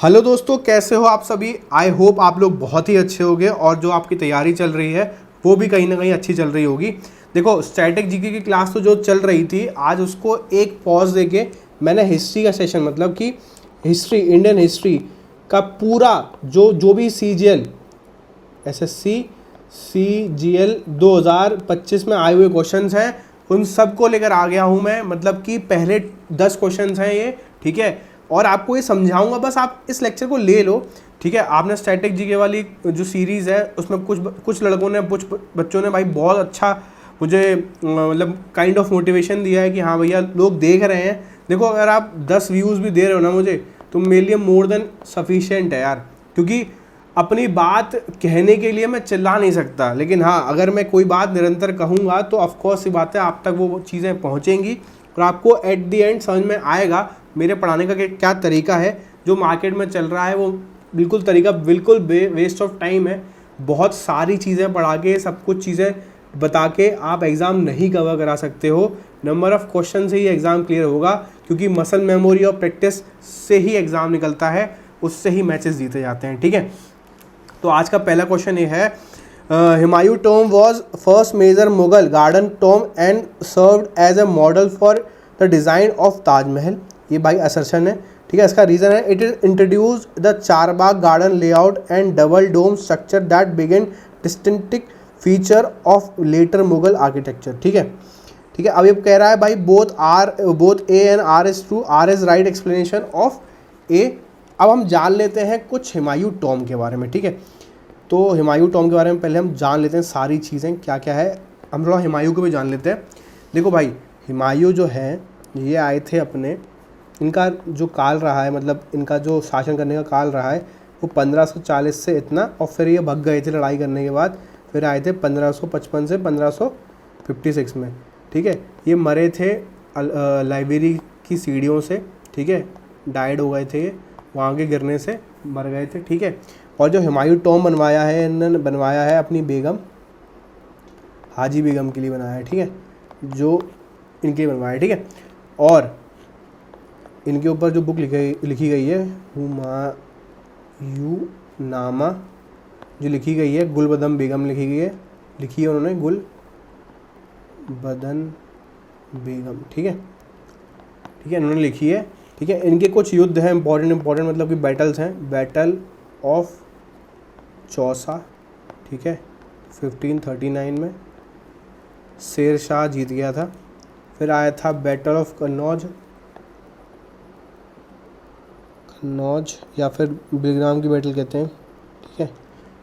Hello दोस्तों, कैसे हो आप सभी। आई होप आप लोग बहुत ही अच्छे होंगे और जो आपकी तैयारी चल रही है वो भी कहीं ना कहीं अच्छी चल रही होगी। देखो, स्टैटिक जीके की क्लास तो जो चल रही थी, आज उसको एक पॉज देके मैंने हिस्ट्री का सेशन, मतलब कि हिस्ट्री, इंडियन हिस्ट्री का पूरा जो जो भी सीजीएल एसएससी सीजीएल 2025 में आए हुए क्वेश्चंस हैं, उन सब को लेकर आ गया हूं मैं। मतलब कि पहले 10 क्वेश्चंस हैं ये, ठीक है। और आपको ये समझाऊंगा, बस आप इस लेक्चर को ले लो, ठीक है। आपने स्टैटिक जीके वाली जो सीरीज़ है उसमें कुछ लड़कों ने, कुछ बच्चों ने भाई बहुत अच्छा मुझे मतलब काइंड ऑफ मोटिवेशन दिया है कि हाँ भैया लोग देख रहे हैं। देखो, अगर आप 10 व्यूज़ भी दे रहे हो ना मुझे, तो मेरे लिए मोर देन सफिशिएंट है यार। क्योंकि अपनी बात कहने के लिए मैं चिल्ला नहीं सकता, लेकिन हाँ, अगर मैं कोई बात निरंतर कहूँगा तो ऑफकोर्स ये बात है, आप तक वो चीज़ें पहुँचेंगी और आपको एट द एंड समझ में आएगा मेरे पढ़ाने का क्या तरीका है। जो मार्केट में चल रहा है वो बिल्कुल तरीका बिल्कुल वेस्ट ऑफ टाइम है। बहुत सारी चीज़ें पढ़ा के, सब कुछ चीज़ें बता के आप एग्ज़ाम नहीं कवर करा सकते हो। नंबर ऑफ़ क्वेश्चन से ही एग्ज़ाम क्लियर होगा, क्योंकि मसल मेमोरी और प्रैक्टिस से ही एग्ज़ाम निकलता है, उससे ही मैचेस जीते जाते हैं, ठीक है। तो आज का पहला क्वेश्चन ये है, Humayun tomb was first major Mughal garden tomb and served as a model for the design of Taj Mahal. ये भाई असर्शन है, ठीक है। इसका रीज़न है, it is introduce the charbagh garden layout and double dome structure that begin distinctive feature of later Mughal architecture, ठीक है। ठीक है, अब ये कह रहा है भाई both A and R is true, R is right explanation of A. अब हम जान लेते हैं कुछ हुमायूं टॉम के बारे में, ठीक है। तो हुमायूं टॉम के बारे में पहले हम जान लेते हैं सारी चीज़ें क्या क्या है। हम थोड़ा हुमायूं को भी जान लेते हैं। देखो भाई, हुमायूं जो है ये आए थे अपने, इनका जो काल रहा है, मतलब इनका जो शासन करने का काल रहा है वो 1540 से इतना, और फिर ये भग गए थे लड़ाई करने के बाद, फिर आए थे 1555 से 1556 में, ठीक है। ये मरे थे लाइब्रेरी की सीढ़ियों से, ठीक है। डाइड हो गए थे ये, वहाँ के गिरने से मर गए थे, ठीक है। और जो हुमायूं टॉम बनवाया है, इन्होंने बनवाया है अपनी बेगम हाजी बेगम के लिए बनाया है, ठीक है। जो इनके लिए बनवाया है, ठीक है। और इनके ऊपर जो बुक लिखी गई है, हुमायूं नामा जो लिखी गई है, गुलबदन बेगम लिखी है उन्होंने, गुलबदन बेगम, ठीक है, ठीक है, इन्होंने लिखी है, ठीक है। इनके कुछ युद्ध हैं इंपॉर्टेंट, मतलब कि बैटल्स हैं। बैटल ऑफ चौसा, ठीक है, 1539 में शेर शाह जीत गया था। फिर आया था बैटल ऑफ कन्नौज या फिर बिलग्राम की बैटल कहते हैं, ठीक है।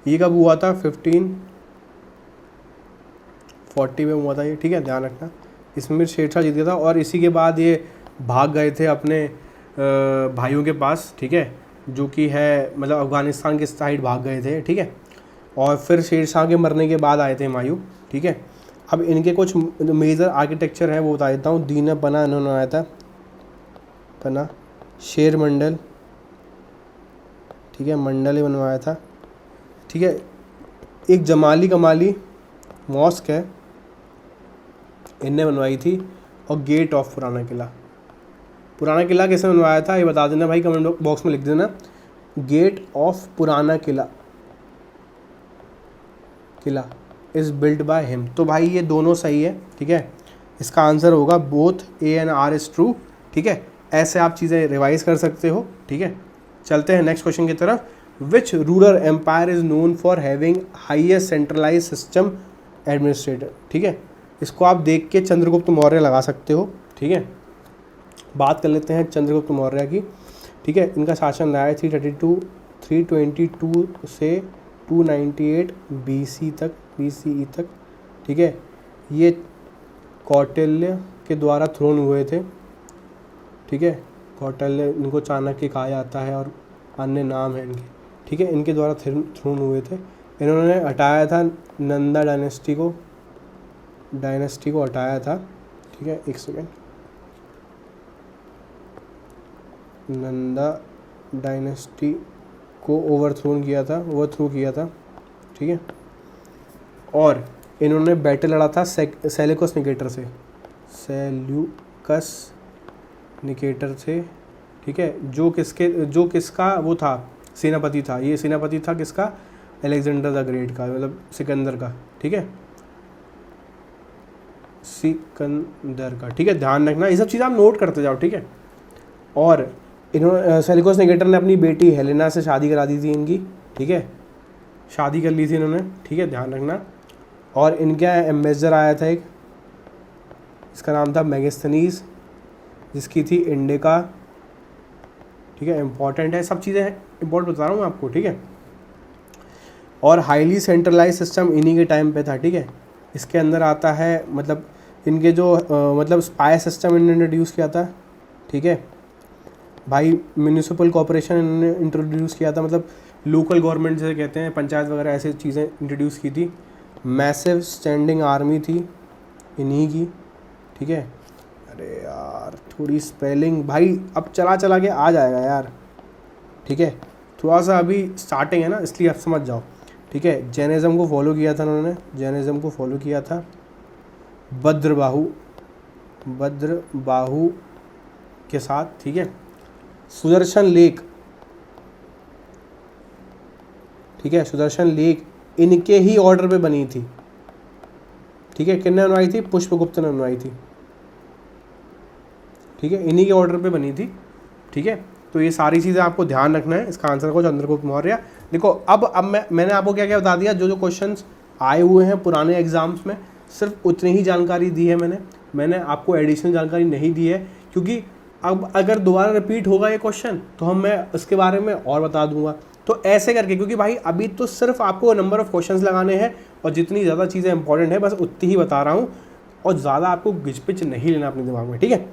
ये कब हुआ था? 1540 में हुआ था ये, ठीक है, ध्यान रखना। इसमें भी शेर शाह जीत गया था, और इसी के बाद ये भाग गए थे अपने भाइयों के पास, ठीक है, जो कि है मतलब अफ़गानिस्तान के साइड भाग गए थे, ठीक है। और फिर शेर शाह के मरने के बाद आए थे हुमायूं, ठीक है। अब इनके कुछ मेजर आर्किटेक्चर हैं वो बता देता हूँ। दीना पना इन्होंने आया था, पना, शेर मंडल, ठीक है, मंडल ही बनवाया था, ठीक है। एक जमाली कमाली मॉस्क है, इनने बनवाई थी। और गेट ऑफ पुराना किला किसने बनवाया था ये बता देना भाई, कमेंट बॉक्स में लिख देना। गेट ऑफ पुराना किला इज़ बिल्ट बाय हिम। तो भाई ये दोनों सही है, ठीक है। इसका आंसर होगा both A and R is true, ठीक है। ऐसे आप चीज़ें रिवाइज कर सकते हो, ठीक है। चलते हैं नेक्स्ट क्वेश्चन की तरफ। Which ruler empire is known for having highest centralize system administrator, ठीक है। इसको आप देख के चंद्रगुप्त मौर्य लगा सकते हो, ठीक है। बात कर लेते हैं चंद्रगुप्त मौर्य की, ठीक है। इनका शासन रहा है 322 से 298 BCE तक, ठीक है। ये कौटिल्य के द्वारा थ्रोन हुए थे, ठीक है। कौटिल्य, इनको चाणक्य कहा जाता है और अन्य नाम है इनके, ठीक है। इनके द्वारा थ्रोन हुए थे। इन्होंने हटाया था नंदा डायनेस्टी को हटाया था, ठीक है। एक सेकेंड, नंदा डायनेस्टी को ओवरथ्रो किया था, ठीक है। और इन्होंने बैटल लड़ा था सेल्यूकस निकेटर से, ठीक है, जो किसका वो था, सेनापति था, ये सेनापति था किसका, अलेक्जेंडर द ग्रेट का, मतलब सिकंदर का, ठीक है, सिकंदर का, ठीक है, ध्यान रखना, ये सब चीज़ आप नोट करते जाओ, ठीक है। और इन्होंने सेल्यूकस निकेटर ने अपनी बेटी हेलेना से शादी करा दी थी इनकी, ठीक है, शादी कर ली थी इन्होंने, ठीक है, ध्यान रखना। और इनके एम्बेसडर आया था एक, इसका नाम था मेगास्थनीज, जिसकी थी इंडिका, ठीक है, इंपॉर्टेंट है, सब चीज़ें इंपॉर्टेंट बता रहा हूँ मैं आपको, ठीक है। और हाईली सेंट्रलाइज सिस्टम इन्हीं के टाइम पे था, ठीक है। इसके अंदर आता है मतलब इनके जो मतलब स्पाई सिस्टम इन्होंने इंट्रोड्यूस किया था, ठीक है भाई। म्यूनिसिपल कॉर्पोरेशन इन्होंने इंट्रोड्यूस किया था, मतलब लोकल गवर्नमेंट जैसे कहते हैं, पंचायत वगैरह ऐसी चीज़ें इंट्रोड्यूस की थी। मैसिव स्टैंडिंग आर्मी थी इन्हीं की, ठीक है। अरे यार थोड़ी स्पेलिंग भाई अब चला चला के आ जाएगा यार, ठीक है, थोड़ा सा अभी स्टार्टिंग है ना, इसलिए आप समझ जाओ, ठीक है। जैनिज़्म को फॉलो किया था उन्होंने, जैनिज़्म को फॉलो किया था। भद्रबाहु के साथ, ठीक है। सुदर्शन लेक, ठीक है, सुदर्शन लेक इनके ही ऑर्डर पे बनी थी, ठीक है। किसने बनवाई थी, पुष्पगुप्त ने बनवाई थी, ठीक है, इन्हीं के ऑर्डर पे बनी थी, ठीक है। तो ये सारी चीज़ें आपको ध्यान रखना है। इसका आंसर को चंद्रगुप्त मौर्य। देखो अब मैंने आपको क्या क्या बता दिया, जो क्वेश्चंस आए हुए हैं पुराने एग्जाम्स में, सिर्फ उतनी ही जानकारी दी है मैंने आपको एडिशनल जानकारी नहीं दी है, क्योंकि अब अगर दोबारा रिपीट होगा ये क्वेश्चन तो मैं उसके बारे में और बता दूंगा। तो ऐसे करके, क्योंकि भाई अभी तो सिर्फ आपको नंबर ऑफ क्वेश्चंस लगाने हैं और जितनी ज़्यादा चीज़ें इंपॉर्टेंट है बस उतनी ही बता रहा हूँ, और ज़्यादा आपको गिचपिच नहीं लेना अपने दिमाग में, ठीक है।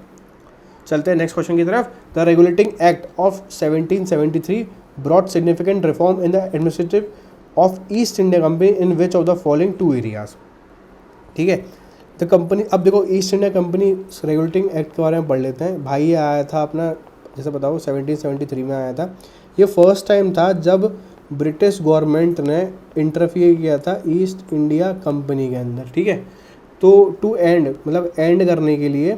चलते हैं नेक्स्ट क्वेश्चन की तरफ। The regulating act of 1773 brought significant reform in the administrative of east India company in which of the following 2 areas, ठीक है। द कंपनी, अब देखो east India company regulating act के बारे में पढ़ लेते हैं भाई। ये आया था अपना, जैसे बताओ 1773 में आया था। ये फर्स्ट टाइम था जब ब्रिटिश गवर्नमेंट ने इंटरफियर किया था ईस्ट इंडिया कंपनी के अंदर, ठीक है। तो टू एंड मतलब एंड करने के लिए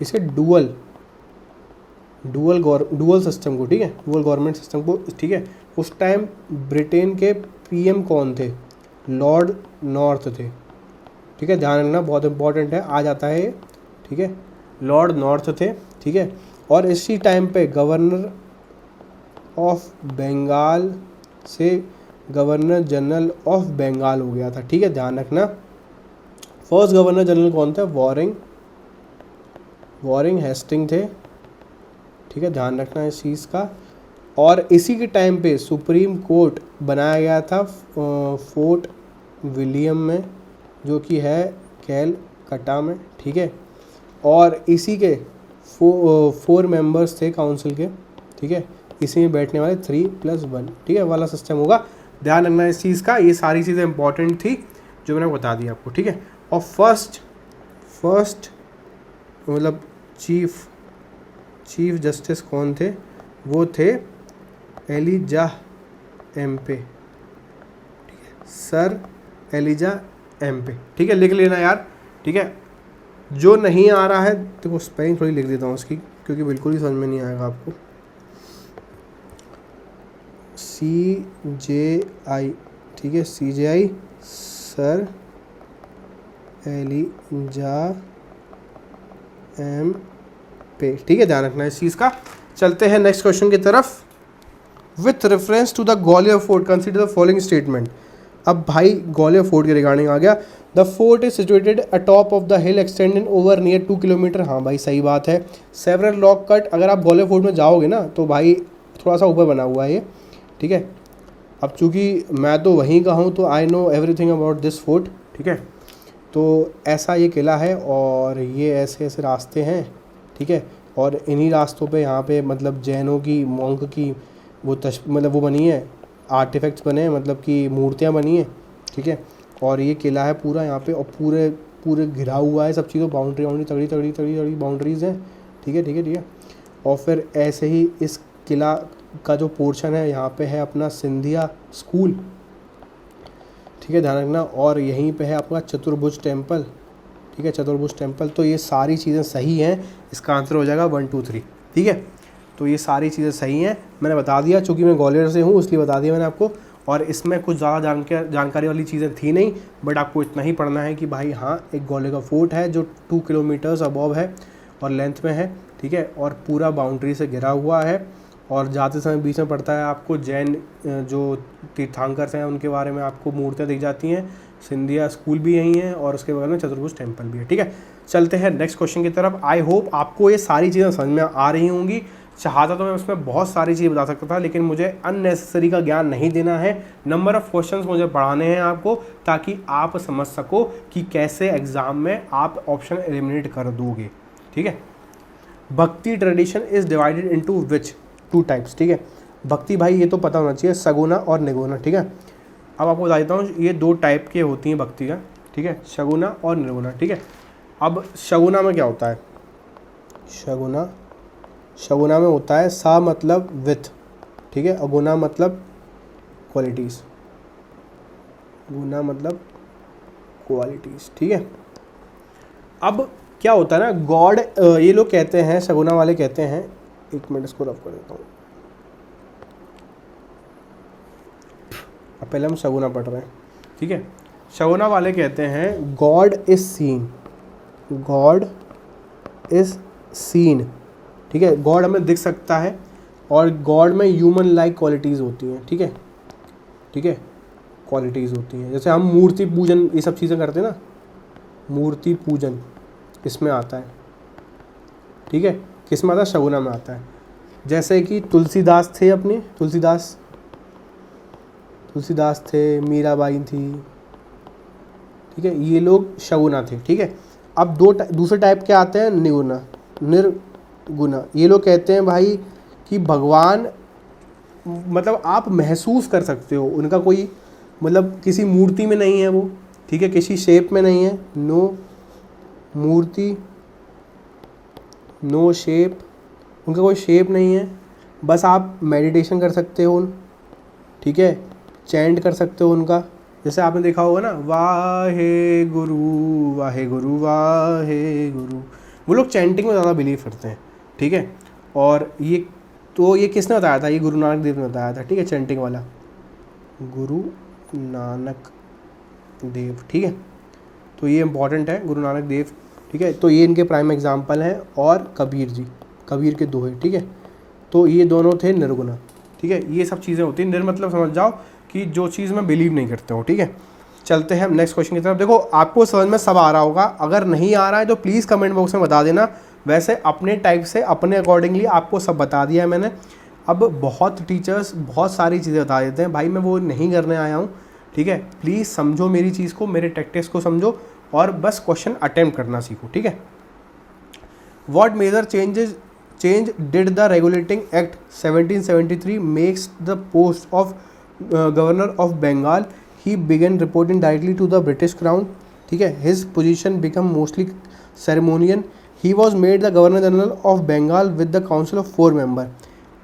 किसके, डुअल सिस्टम को, ठीक है, डुअल गवर्नमेंट सिस्टम को, ठीक है। उस टाइम ब्रिटेन के पीएम कौन थे, लॉर्ड नॉर्थ थे, ठीक है, ध्यान रखना बहुत इंपॉर्टेंट है, आ जाता है, ठीक है, लॉर्ड नॉर्थ थे, ठीक है। और इसी टाइम पे गवर्नर ऑफ बंगाल से गवर्नर जनरल ऑफ बंगाल हो गया था, ठीक है, ध्यान रखना। फर्स्ट गवर्नर जनरल कौन थे, वॉरिंग हेस्टिंग थे, ठीक है, ध्यान रखना इस चीज़ का। और इसी के टाइम पे सुप्रीम कोर्ट बनाया गया था फोर्ट विलियम में, जो कि है कैलकटा में, ठीक है। और इसी के 4 मेंबर्स थे काउंसिल के, ठीक है, इसी में बैठने वाले 3+1, ठीक है, वाला सिस्टम होगा, ध्यान रखना इस चीज़ का। ये सारी चीज़ें इंपॉर्टेंट थी जो मैंने बता दी आपको, ठीक है। और फर्स्ट मतलब चीफ जस्टिस कौन थे, वो थे एलिजा एम्पे, ठीक है, सर एलिजा एम्पे, ठीक है, लिख लेना यार, ठीक है। जो नहीं आ रहा है तो स्पेलिंग थोड़ी लिख देता हूँ उसकी, क्योंकि बिल्कुल ही समझ में नहीं आएगा आपको। CJI, ठीक है, CJI सर एलिजा एम्पे, ठीक है, ध्यान रखना इस चीज़ का। चलते हैं नेक्स्ट क्वेश्चन की तरफ। With reference to the Gwalior fort consider the following statement. अब भाई ग्वालियर फोर्ट के रिगार्डिंग आ गया। The fort is situated atop of the hill extended over near 2 kilometre. हाँ भाई सही बात है। सेवरल रॉक कट, अगर आप ग्वालियर फोर्ट में जाओगे ना तो भाई थोड़ा सा ऊपर बना हुआ है ये, ठीक है। अब चूँकि मैं तो वहीं का हूँ तो I know everything about this fort, ठीक है। तो ऐसा ये किला है और ये ऐसे ऐसे रास्ते हैं, ठीक है। और इन्हीं रास्तों पे यहाँ पे मतलब जैनों की मॉन्क की वो मतलब वो बनी है, आर्टिफैक्ट्स बने हैं, मतलब कि मूर्तियाँ बनी हैं, ठीक है। और ये किला है पूरा यहाँ पे, और पूरे घिरा हुआ है सब चीज़ों, बाउंड्री तगड़ी बाउंड्रीज़ हैं, ठीक है। और फिर ऐसे ही इस किला का जो पोर्शन है यहाँ पे है अपना सिंधिया स्कूल, ठीक है, ध्यान रखना। और यहीं पे है आपका चतुर्भुज टेम्पल, ठीक है, चतुर्भुज टेम्पल। तो ये सारी चीज़ें सही हैं, इसका आंसर हो जाएगा 1 2 3, ठीक है। तो ये सारी चीज़ें सही हैं, मैंने बता दिया, चूँकि मैं ग्वालियर से हूँ इसलिए बता दिया मैंने आपको। और इसमें कुछ ज़्यादा जानकारी वाली चीज़ें थी नहीं, बट आपको इतना ही पढ़ना है कि भाई हाँ, एक ग्वालियर का फोर्ट है जो 2 किलोमीटर्स अबव है और लेंथ में है, ठीक है, और पूरा बाउंड्री से घिरा हुआ है। और जाते समय बीच में पड़ता है आपको जैन जो तीर्थंकर हैं उनके बारे में आपको मूर्तियाँ दिख जाती हैं। सिंधिया स्कूल भी यहीं है और उसके बगल में चतुर्भुज टेम्पल भी है, ठीक है। चलते हैं नेक्स्ट क्वेश्चन की तरफ। आई होप आपको ये सारी चीज़ें समझ में आ रही होंगी। चाहता तो मैं उसमें बहुत सारी चीज़ बता सकता था, लेकिन मुझे अननेसेसरी का ज्ञान नहीं देना है। नंबर ऑफ़ क्वेश्चंस मुझे पढ़ाने हैं आपको, ताकि आप समझ सको कि कैसे एग्जाम में आप ऑप्शन एलिमिनेट कर दोगे, ठीक है। भक्ति tradition is divided into which 2 types, ठीक है। भक्ति भाई ये तो पता होना चाहिए, सगुना और निगुना, ठीक है। अब आपको बता देता हूँ, ये 2 टाइप के होती हैं भक्ति का, ठीक है, शगुना और निर्गुना, ठीक है। अब शगुना में क्या होता है, शगुना में होता है सा मतलब विथ, ठीक है, और गुना मतलब क्वालिटीज़, गुना मतलब क्वालिटीज़, ठीक है। अब क्या होता है ना, गॉड, ये लोग कहते हैं, शगुना वाले कहते हैं, एक मिनट इसको रफ कर देता हूँ। अब पहले हम शगुना पढ़ रहे हैं, ठीक है। शगुना वाले कहते हैं God is seen, God is seen, ठीक है। गॉड हमें दिख सकता है और गॉड में ह्यूमन लाइक क्वालिटीज़ होती हैं, ठीक है, ठीक है, क्वालिटीज़ होती हैं। जैसे हम मूर्ति पूजन ये सब चीज़ें करते हैं ना, मूर्ति पूजन इसमें आता है, ठीक है, किस में आता है, शगुना में आता है। जैसे कि तुलसीदास थे, अपने तुलसीदास थे, मीराबाई थी, ठीक है, ये लोग शगुना थे, ठीक है। अब दूसरे टाइप के आते हैं निर्गुना। ये लोग कहते हैं भाई कि भगवान मतलब आप महसूस कर सकते हो, उनका कोई मतलब किसी मूर्ति में नहीं है वो, ठीक है, किसी शेप में नहीं है, नो मूर्ति नो शेप, उनका कोई शेप नहीं है, बस आप मेडिटेशन कर सकते हो, ठीक है, चैंट कर सकते हो उनका। जैसे आपने देखा होगा ना, वाहे गुरु वाहे गुरु वाहे गुरु, वो लोग चैंटिंग में ज़्यादा बिलीव करते हैं, ठीक है। और ये किसने बताया था, ये गुरु नानक देव ने बताया था, ठीक है, चैंटिंग वाला गुरु नानक देव, ठीक है। तो ये इंपॉर्टेंट है, गुरु नानक देव, ठीक है। तो ये इनके प्राइम एग्जाम्पल हैं, और कबीर जी, कबीर के दोहे, ठीक है। तो ये दोनों थे निर्गुणा, ठीक है। ये सब चीज़ें होती हैं, मतलब समझ जाओ कि जो चीज़ में बिलीव नहीं करते हो, ठीक है। चलते हैं हम नेक्स्ट क्वेश्चन की तरफ। देखो आपको समझ में सब आ रहा होगा, अगर नहीं आ रहा है तो प्लीज़ कमेंट बॉक्स में बता देना। वैसे अपने टाइप से अपने अकॉर्डिंगली आपको सब बता दिया है मैंने। अब बहुत टीचर्स बहुत सारी चीज़ें बता देते हैं, भाई मैं वो नहीं करने आया हूँ, ठीक है। प्लीज़ समझो मेरी चीज़ को, मेरे टैक्टिक्स को समझो, और बस क्वेश्चन अटेम्प्ट करना सीखो, ठीक है। What major change did the regulating act 1773 makes the post of governor of Bengal, he began reporting directly to the British crown, ठीक है। His position become mostly ceremonial, he was made the governor general of Bengal with the council of 4 member.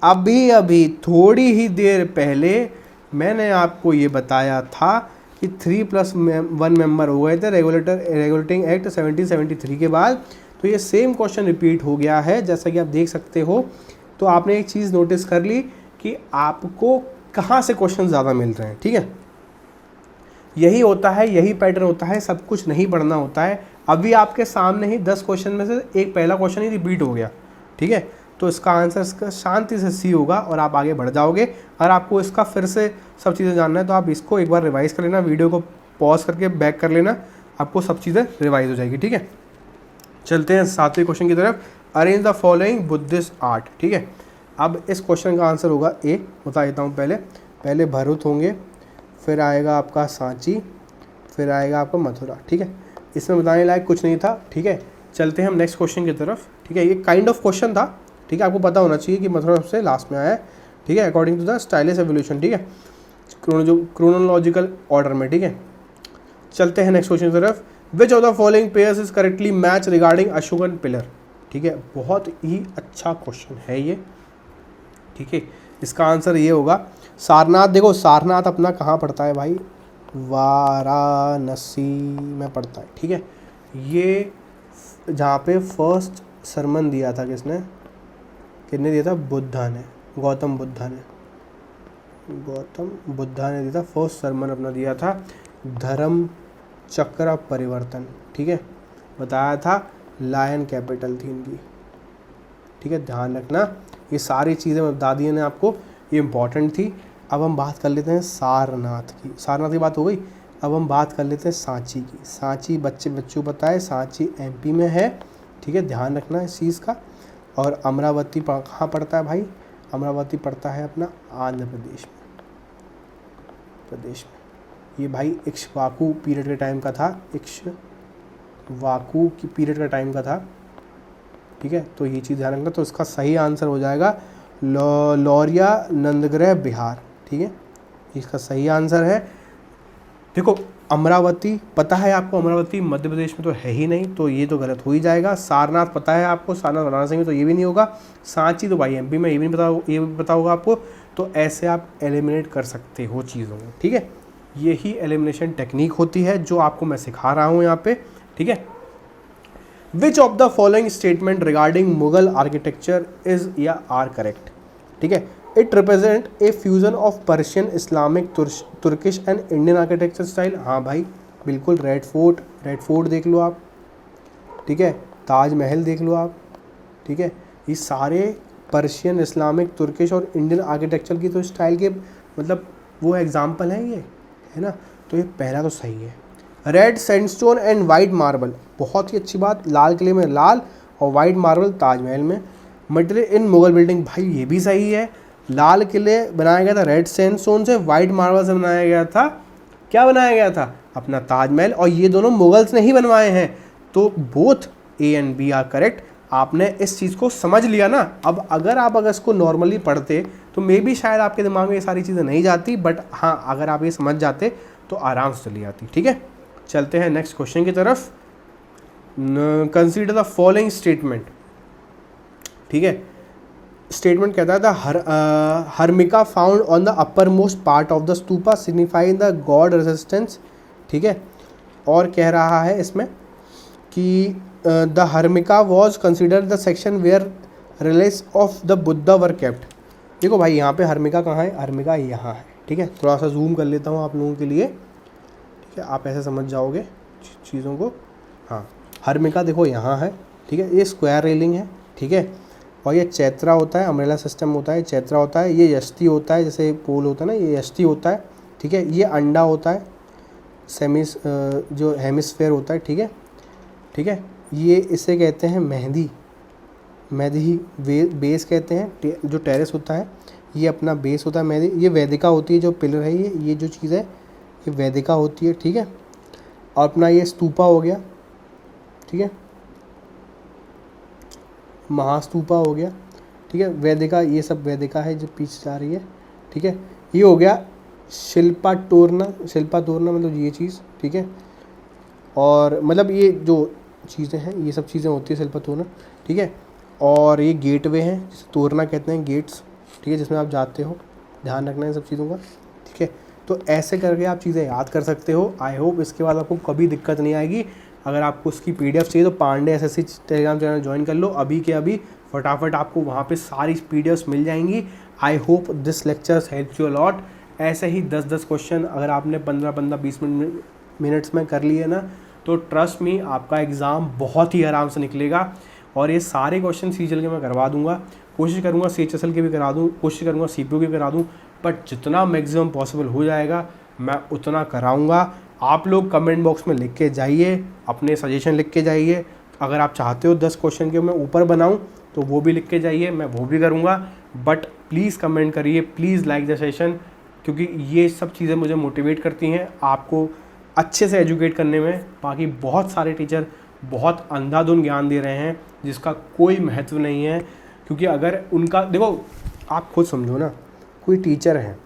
अभी थोड़ी ही देर पहले मैंने आपको ये बताया था कि 3+1 मेंबर हो गए थे रेगुलेटिंग एक्ट 1773 के बाद। तो ये सेम क्वेश्चन रिपीट हो गया है, जैसा कि आप देख सकते हो। तो आपने एक चीज़ नोटिस कर ली कि आपको कहाँ से क्वेश्चन ज़्यादा मिल रहे हैं, ठीक है। यही होता है, यही पैटर्न होता है, सब कुछ नहीं पढ़ना होता है। अभी आपके सामने ही 10 क्वेश्चन में से एक पहला क्वेश्चन ही रिपीट हो गया, ठीक है। तो इसका आंसर इसका शांति से सी होगा और आप आगे बढ़ जाओगे। अगर आपको इसका फिर से सब चीज़ें जानना है तो आप इसको एक बार रिवाइज कर लेना, वीडियो को पॉज करके बैक कर लेना, आपको सब चीज़ें रिवाइज हो जाएगी, ठीक है। चलते हैं 7वें क्वेश्चन की तरफ। Arrange the following Buddhist art, ठीक है। अब इस क्वेश्चन का आंसर होगा ए, बता देता हूँ पहले भरूच होंगे, फिर आएगा आपका सांची, फिर आएगा आपका मथुरा, ठीक है। इसमें बताने लायक कुछ नहीं था, ठीक है। चलते हैं हम नेक्स्ट क्वेश्चन की तरफ, ठीक है। ये काइंड ऑफ क्वेश्चन था, ठीक है। आपको पता होना चाहिए कि मथुरा सबसे लास्ट में आया है, ठीक है, according to the stylish evolution, ठीक है, क्रोनोलॉजिकल ऑर्डर में, ठीक है। चलते हैं नेक्स्ट क्वेश्चन की तरफ। Which of the following pairs is correctly match regarding Ashokan pillar, ठीक है। बहुत ही अच्छा क्वेश्चन है ये, ठीक है। इसका आंसर ये होगा सारनाथ। देखो सारनाथ अपना कहाँ पड़ता है भाई, वाराणसी में पड़ता है, ठीक है। ये जहाँ पे फर्स्ट सरमन दिया था किसने दिया था? बुद्धा ने, गौतम बुद्धा ने, गौतम बुद्धा ने दिया था। फर्स्ट सरमन अपना दिया था धर्म चक्र परिवर्तन, ठीक है, बताया था लायन कैपिटल थी इनकी, ठीक है, ध्यान रखना। ये सारी चीज़ें बता दी ने आपको, ये इंपॉर्टेंट थी। अब हम बात कर लेते हैं सारनाथ की। सारनाथ की बात हो गई, अब हम बात कर लेते हैं सांची की। सांची बच्चों को पता है, सांची एमपी में है, ठीक है, ध्यान रखना इस चीज़ का। और अमरावती कहाँ पड़ता है भाई? अमरावती पड़ता है अपना आंध्र प्रदेश में। ये भाई इक्ष्वाकु पीरियड के टाइम का था, इक्ष्वाकु की पीरियड का टाइम का था, ठीक है, तो ये चीज़ ध्यान रखना। तो इसका सही आंसर हो जाएगा लौरिया नंदग्रह बिहार, ठीक है, इसका सही आंसर है। देखो अमरावती पता है आपको, अमरावती मध्य प्रदेश में तो है ही नहीं, तो ये तो गलत हो ही जाएगा। सारनाथ पता है आपको, सारनाथ वाराणसी में, तो ये भी नहीं होगा। सांची तो भाई एमपी में, ये भी पता होगा आपको। तो ऐसे आप एलिमिनेट कर सकते हो चीज़ों को, ठीक है, यही एलिमिनेशन टेक्निक होती है जो आपको मैं सिखा रहा हूँ यहाँ पे, ठीक है। Which of the following statement regarding Mughal architecture is या आर करेक्ट, ठीक है। It represent a fusion of Persian, Islamic, Turkish and Indian architecture style. हाँ भाई बिल्कुल, रेड फोर्ट देख लो आप, ठीक है, ताजमहल देख लो आप, ठीक है, ये सारे पर्शियन, इस्लामिक, तुर्किश और इंडियन आर्किटेक्चर की तो स्टाइल के मतलब वो एग्जाम्पल हैं ये, है ना। तो ये पहला तो सही है। Red sandstone and white marble, बहुत ही अच्छी बात, लाल किले में लाल और वाइट मार्बल ताजमहल में। मटेरियल इन मुगल बिल्डिंग, भाई ये भी सही है। लाल किले बनाया गया था रेड सैंडस्टोन से, वाइट मार्बल से बनाया गया था, क्या बनाया गया था? अपना ताजमहल, और ये दोनों मुगल्स ने ही बनवाए हैं। तो both A and B are correct. आपने इस चीज़ को समझ लिया ना। अब अगर इसको नॉर्मली पढ़ते तो मे बी शायद आपके दिमाग में ये सारी चीज़ें नहीं जाती, बट हाँ अगर आप ये समझ जाते तो आराम से चली जाती, ठीक है। चलते हैं नेक्स्ट क्वेश्चन की तरफ। कंसीडर द फॉलोइंग स्टेटमेंट, ठीक है। स्टेटमेंट कहता था harmika found on the upper most part of the stupa signifying the god resistance, ठीक है। और कह रहा है इसमें कि the harmika was consider the section where relics of the Buddha were kept. देखो भाई यहाँ पे हर्मिका कहाँ है? हर्मिका यहाँ है, ठीक है। थोड़ा सा जूम कर लेता हूँ आप लोगों के लिए, ठीक है, आप ऐसे समझ जाओगे चीज़ों को। हाँ, हर्मिका देखो यहाँ है, ठीक है, ये स्क्वायर रेलिंग है, ठीक है, और ये चैत्रा होता है, अम्ब्रेला सिस्टम होता है, चैत्रा होता है, ये यष्टि होता है, जैसे पोल होता है ना, ये यष्टि होता है, ठीक है, ये अंडा होता है, जो हेमिस्फेयर होता है, ठीक है, ठीक है, ये इसे कहते हैं मेहंदी बेस कहते हैं, जो टेरेस होता है ये अपना बेस होता है मेहंदी। ये वेदिका होती है, जो पिलर है ये जो चीज़ है ये वेदिका होती है, ठीक है। और अपना ये स्तूपा हो गया, ठीक है, महास्तूपा हो गया, ठीक है, वेदिका, ये सब वेदिका है जो पीछे जा रही है, ठीक है। ये हो गया शिल्पा तोरना मतलब ये चीज़, ठीक है। और मतलब ये जो चीज़ें हैं ये सब चीज़ें होती है शिल्पा तोरना, ठीक है। और ये गेटवे हैं जिसे तोरना कहते हैं, गेट्स, ठीक है, जिसमें आप जाते हो, ध्यान रखना है सब चीज़ों का, ठीक है। तो ऐसे करके आप चीज़ें याद कर सकते हो। आई होप इसके बाद आपको कभी दिक्कत नहीं आएगी। अगर आपको उसकी PDF चाहिए तो Pandey SSC Telegram channel join कर लो अभी के अभी, फटाफट आपको वहाँ पे सारी PDFs मिल जाएंगी। I hope this lectures help you a lot. ऐसे ही 10-10 क्वेश्चन अगर आपने 15-20 मिनट्स में कर लिए ना, तो ट्रस्ट मी आपका एग्ज़ाम बहुत ही आराम से निकलेगा। और ये सारे क्वेश्चन CGL के मैं करवा दूंगा, कोशिश करूँगा CHSL के भी करा दूँ, कोशिश करूँगा CPU के भी करा दूँ, बट जितना मैक्सिमम पॉसिबल हो जाएगा मैं उतना कराऊँगा। आप लोग कमेंट बॉक्स में लिख के जाइए, अपने सजेशन लिख के जाइए। अगर आप चाहते हो 10 क्वेश्चन के मैं ऊपर बनाऊँ तो वो भी लिख के जाइए, मैं वो भी करूँगा। बट प्लीज़ कमेंट करिए, प्लीज़ लाइक द सेशन, क्योंकि ये सब चीज़ें मुझे मोटिवेट करती हैं आपको अच्छे से एजुकेट करने में। बाकी बहुत सारे टीचर बहुत अंधाधुंध ज्ञान दे रहे हैं जिसका कोई महत्व नहीं है, क्योंकि अगर उनका देखो आप खुद समझो ना, कोई टीचर है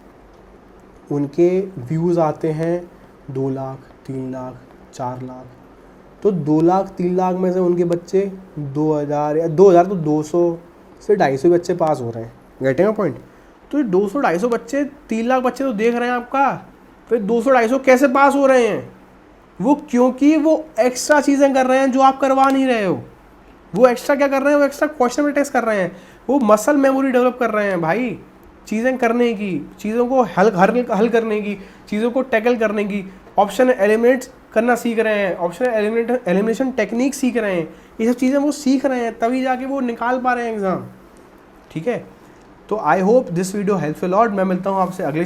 उनके व्यूज़ आते हैं 2 लाख 3 लाख 4 लाख, तो 2 लाख 3 लाख में से उनके बच्चे 2000 या 2000 तो 200 से 250 बच्चे पास हो रहे हैं। Getting a point? तो ये 200-250 बच्चे, 3 लाख बच्चे तो देख रहे हैं आपका, फिर 200-250 कैसे पास हो रहे हैं? वो क्योंकि वो एक्स्ट्रा चीज़ें कर रहे हैं जो आप करवा नहीं रहे हो। वो एक्स्ट्रा क्या कर रहे हैं, वो एक्स्ट्रा क्वेश्चन में टेस्ट कर रहे हैं, वो मसल मेमोरी डेवलप कर रहे हैं भाई, चीज़ें करने की, चीज़ों को हल करने की, चीज़ों को टैकल करने की, ऑप्शन एलिमिनेट करना सीख रहे हैं, ऑप्शन एलिमिनेशन टेक्निक सीख रहे हैं, ये सब चीज़ें वो सीख रहे हैं, तभी जाके वो निकाल पा रहे हैं एग्ज़ाम। ठीक है, तो I hope this video helps a lot. मैं मिलता हूँ आपसे अगले